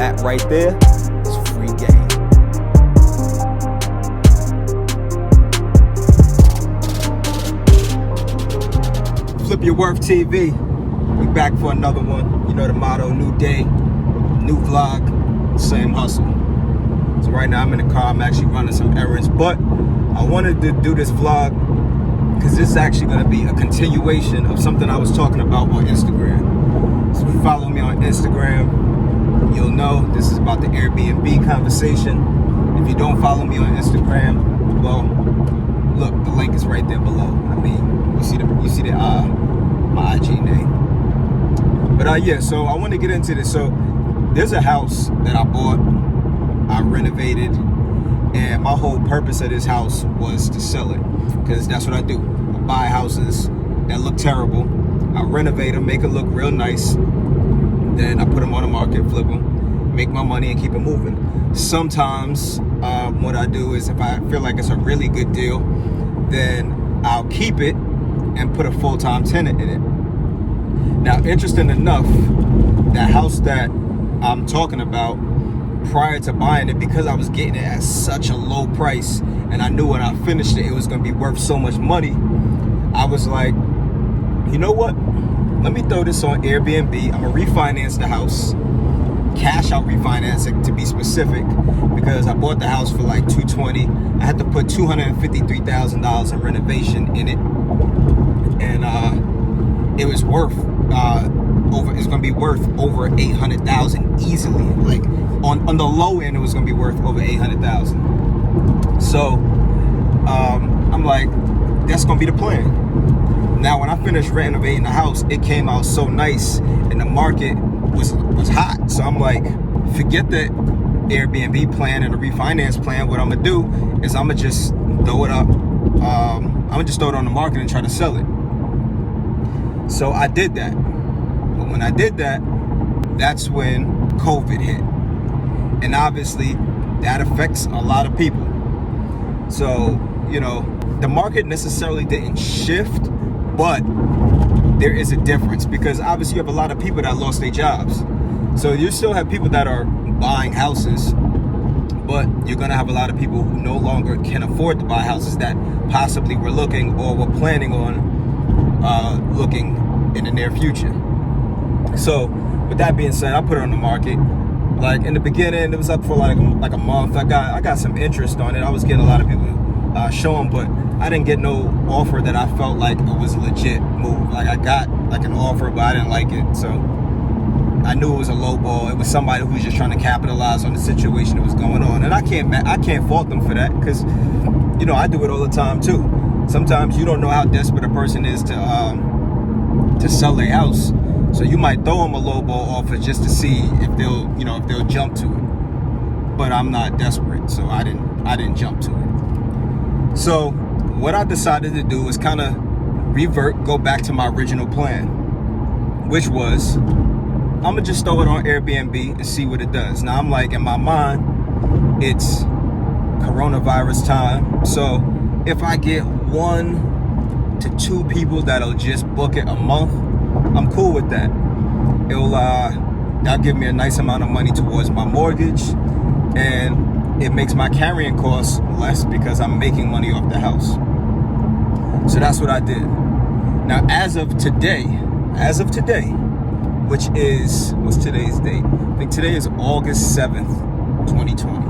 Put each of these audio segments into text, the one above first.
That right there is free game. Flip Your Worth TV. We back for another one. You know the motto, new day, new vlog, same hustle. So right now I'm in the car, I'm actually running some errands, but I wanted to do this vlog because this is actually going to be a continuation of something I was talking about on Instagram. So if you follow me on Instagram, you'll know this is about the Airbnb conversation. If you don't follow me on Instagram, well, look, the link is right there below. I mean, you see the my IG name. But yeah, so I want to get into this. So there's a house that I bought, I renovated, and my whole purpose of this house was to sell it, because that's what I do. I buy houses that look terrible, I renovate them, make it look real nice, then I put them on the market, flip them, make my money, and keep it moving. Sometimes what I do is, if I feel like it's a really good deal, then I'll keep it and put a full-time tenant in it. Now, interesting enough, the house that I'm talking about, prior to buying it, because I was getting it at such a low price, and I knew when I finished it, it was going to be worth so much money, I was like, you know what? Let me throw this on Airbnb. I'm going to refinance the house. Cash out refinancing, to be specific, because I bought the house for like $220. I had to put $253,000 in renovation in it, and it was worth it's going to be worth over $800,000 easily. Like on the low end, it was going to be worth over $800,000. So I'm like, that's going to be the plan. Now, when I finished renovating the house, it came out so nice, and the market was hot. So I'm like, forget the Airbnb plan and the refinance plan. What I'm gonna do is I'm gonna just throw it up. I'm gonna just throw it on the market and try to sell it. So I did that. But when I did that, that's when COVID hit. And obviously that affects a lot of people. So, you know, the market necessarily didn't shift, but there is a difference, because obviously you have a lot of people that lost their jobs. So you still have people that are buying houses, but you're going to have a lot of people who no longer can afford to buy houses that possibly were looking or were planning on looking in the near future. So with that being said, I put it on the market. Like in the beginning, it was up for like a month. I got some interest on it. I was getting a lot of people showing, but I didn't get no offer that I felt like it was a legit move. Like I got like an offer, but I didn't like it. So I knew it was a low ball. It was somebody who was just trying to capitalize on the situation that was going on. And I can't fault them for that, because, you know, I do it all the time too. Sometimes you don't know how desperate a person is to sell their house. So you might throw them a low ball offer just to see if they'll jump to it. But I'm not desperate, so I didn't jump to it. So what I decided to do was kind of go back to my original plan, which was, I'm gonna just throw it on Airbnb and see what it does. Now I'm like, in my mind, it's coronavirus time, so if I get 1 to 2 people that'll just book it a month, I'm cool with that. That'll give me a nice amount of money towards my mortgage, and it makes my carrying costs less because I'm making money off the house. So that's what I did. Now, as of today, which is, what's today's date? I think today is August 7th, 2020.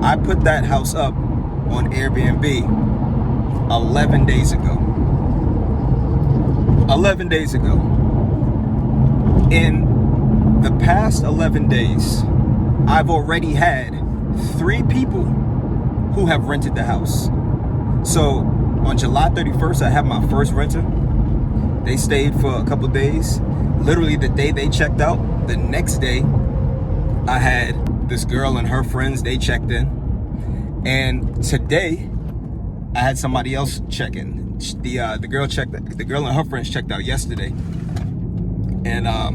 I put that house up on Airbnb 11 days ago. 11 days ago. In the past 11 days, I've already had 3 people who have rented the house. So on July 31st, I had my first renter. They stayed for a couple days. Literally the day they checked out, the next day, I had this girl and her friends, they checked in. And today, I had somebody else check in. The girl and her friends checked out yesterday. And I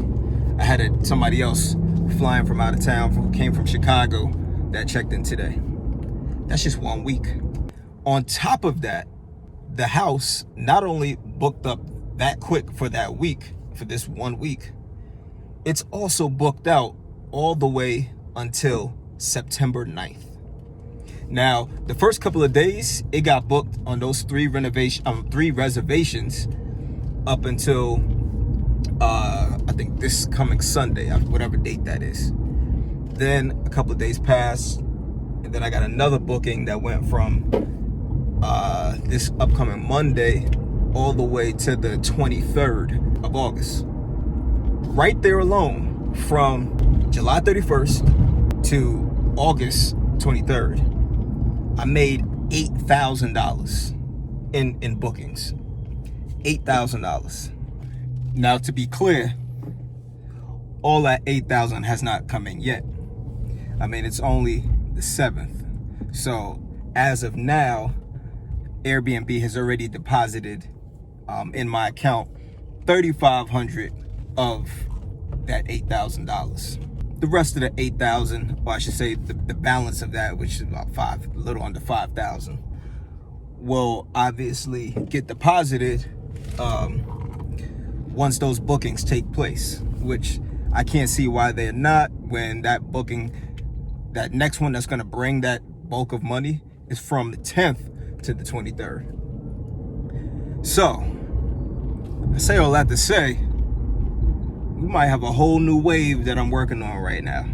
had somebody else flying from out of town, who came from Chicago, that checked in today. That's just 1 week. On top of that, the house not only booked up that quick for that week, for this 1 week, it's also booked out all the way until September 9th. Now, the first couple of days, it got booked on those three reservations up until I think this coming Sunday, whatever date that is. Then a couple of days passed, and then I got another booking that went from this upcoming Monday all the way to the 23rd of August. Right there alone, from July 31st to August 23rd, I made $8,000 in bookings. $8,000. Now, to be clear, all that $8,000 has not come in yet. I mean, it's only the 7th. So as of now, Airbnb has already deposited in my account $3,500 of that $8,000. The rest of the $8,000, or I should say the balance of that, which is about a little under $5,000, will obviously get deposited once those bookings take place, which I can't see why they're not, when that booking, that next one that's going to bring that bulk of money, is from the 10th to the 23rd. So I say all that to say, we might have a whole new wave that I'm working on right now,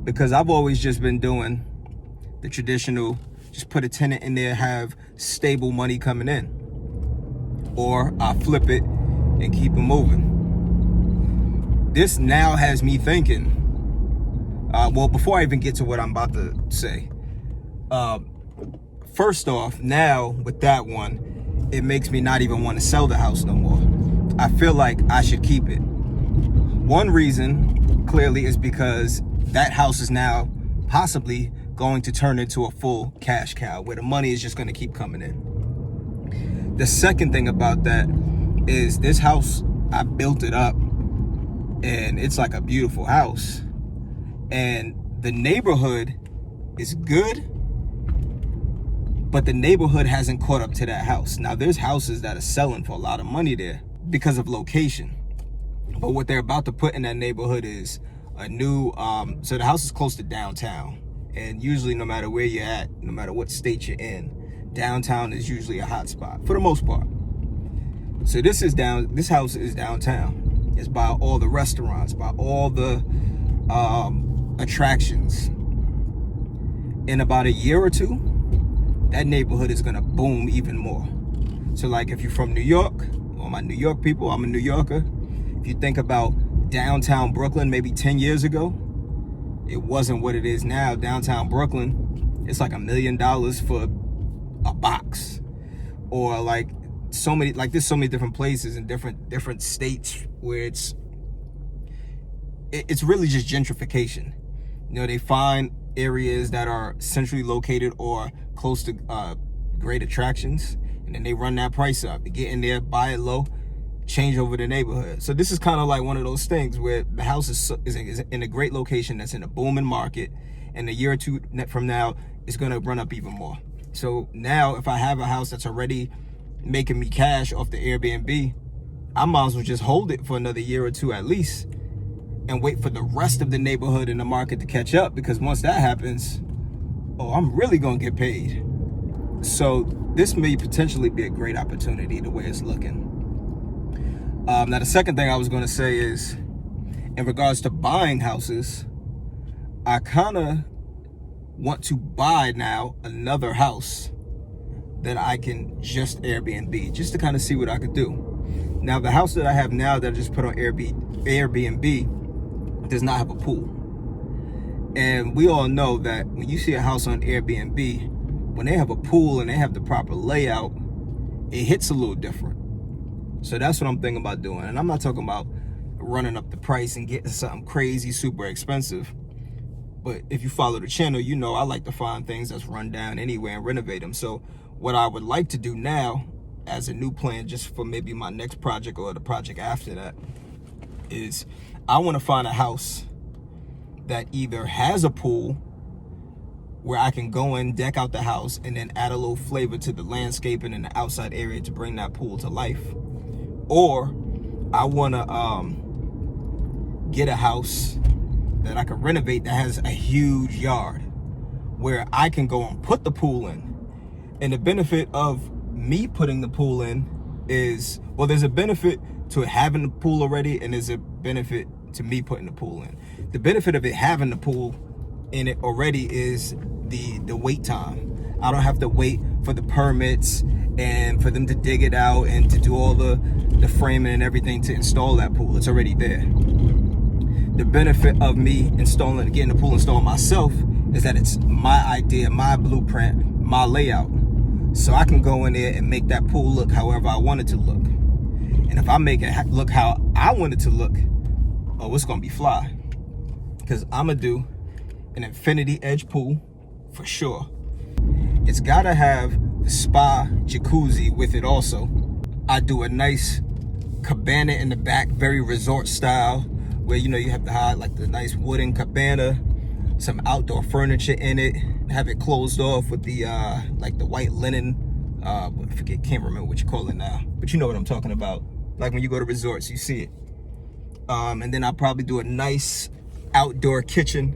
because I've always just been doing the traditional, just put a tenant in there, have stable money coming in, or I flip it and keep it moving. This now has me thinking, well, before I even get to what I'm about to say, first off, now with that one, it makes me not even want to sell the house no more. I feel like I should keep it. One reason, clearly, is because that house is now possibly going to turn into a full cash cow, where the money is just going to keep coming in. The second thing about that is this house, I built it up, and it's like a beautiful house. And the neighborhood is good, but the neighborhood hasn't caught up to that house. Now, there's houses that are selling for a lot of money there because of location. But what they're about to put in that neighborhood is a new, so the house is close to downtown. And usually, no matter where you're at, no matter what state you're in, downtown is usually a hot spot for the most part. So this house is downtown. It's by all the restaurants, by all the attractions. In about a year or two, that neighborhood is gonna boom even more. So like, if you're from New York, or my New York people, I'm a New Yorker. If you think about downtown Brooklyn maybe 10 years ago, it wasn't what it is now. Downtown Brooklyn, it's like $1 million for a box. Or like so many, like there's so many different places in different states where it's really just gentrification. You know, they find areas that are centrally located or close to great attractions, and then they run that price up. They get in there, buy it low, change over the neighborhood. So this is kind of like one of those things where the house is in a great location that's in a booming market, and a year or two from now, it's going to run up even more. So now, if I have a house that's already making me cash off the Airbnb, I might as well just hold it for another year or two at least, and wait for the rest of the neighborhood and the market to catch up, because once that happens, I'm really going to get paid. So this may potentially be a great opportunity the way it's looking. Now, the second thing I was going to say is, in regards to buying houses, I kind of want to buy now another house that I can just Airbnb, just to kind of see what I could do. Now, the house that I have now that I just put on Airbnb does not have a pool. And we all know that when you see a house on Airbnb, when they have a pool and they have the proper layout, it hits a little different. So that's what I'm thinking about doing. And I'm not talking about running up the price and getting something crazy, super expensive. But if you follow the channel, you know I like to find things that's run down anyway and renovate them. So what I would like to do now, as a new plan, just for maybe my next project or the project after that, is I want to find a house that either has a pool where I can go and deck out the house and then add a little flavor to the landscaping and the outside area to bring that pool to life. Or I want to get a house that I could renovate that has a huge yard where I can go and put the pool in. And the benefit of me putting the pool in is, well, there's a benefit to having the pool already, and there's a benefit to me putting the pool in. The benefit of it having the pool in it already is the wait time. I don't have to wait for the permits and for them to dig it out and to do all the framing and everything to install that pool. It's already there. The benefit of me getting the pool installed myself is that it's my idea, my blueprint, my layout. So I can go in there and make that pool look however I want it to look. And if I make it look how I want it to look, oh, it's gonna be fly. Because I'm gonna do an infinity edge pool for sure. It's gotta have the spa jacuzzi with it also. I do a nice cabana in the back, very resort style, where you have to hide like the nice wooden cabana, some outdoor furniture in it, have it closed off with the like the white linen, can't remember what you call it now, but you know what I'm talking about. Like when you go to resorts, you see it. And then I'll probably do a nice outdoor kitchen,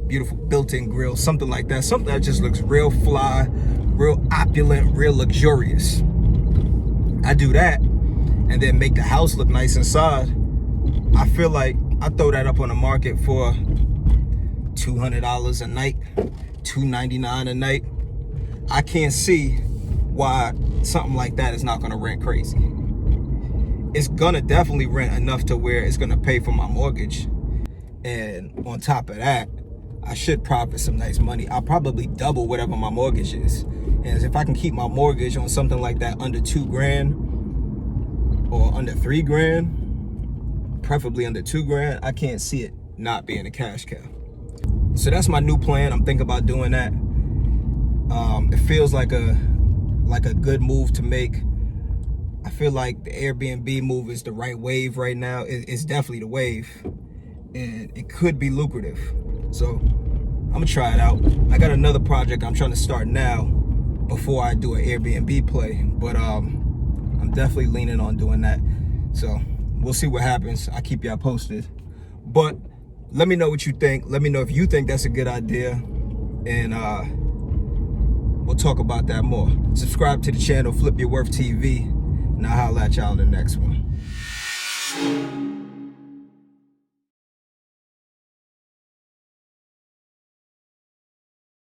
beautiful built-in grill, something like that. Something that just looks real fly, real opulent, real luxurious. I do that and then make the house look nice inside. I feel like I throw that up on the market for $200 a night, $299 a night. I can't see why something like that is not gonna rent crazy. It's gonna definitely rent enough to where it's gonna pay for my mortgage. And on top of that, I should profit some nice money. I'll probably double whatever my mortgage is. And if I can keep my mortgage on something like that under $2,000 or under $3,000, preferably under $2,000, I can't see it not being a cash cow. So that's my new plan. I'm thinking about doing that. It feels like a good move to make. I feel like the Airbnb move is the right wave right now. It's definitely the wave, and it could be lucrative. So I'm gonna try it out. I got another project I'm trying to start now before I do an Airbnb play, but I'm definitely leaning on doing that. So we'll see what happens. I'll keep y'all posted. But let me know what you think. Let me know if you think that's a good idea, and we'll talk about that more. Subscribe to the channel, Flip Your Worth TV, and I'll holler at y'all in the next one.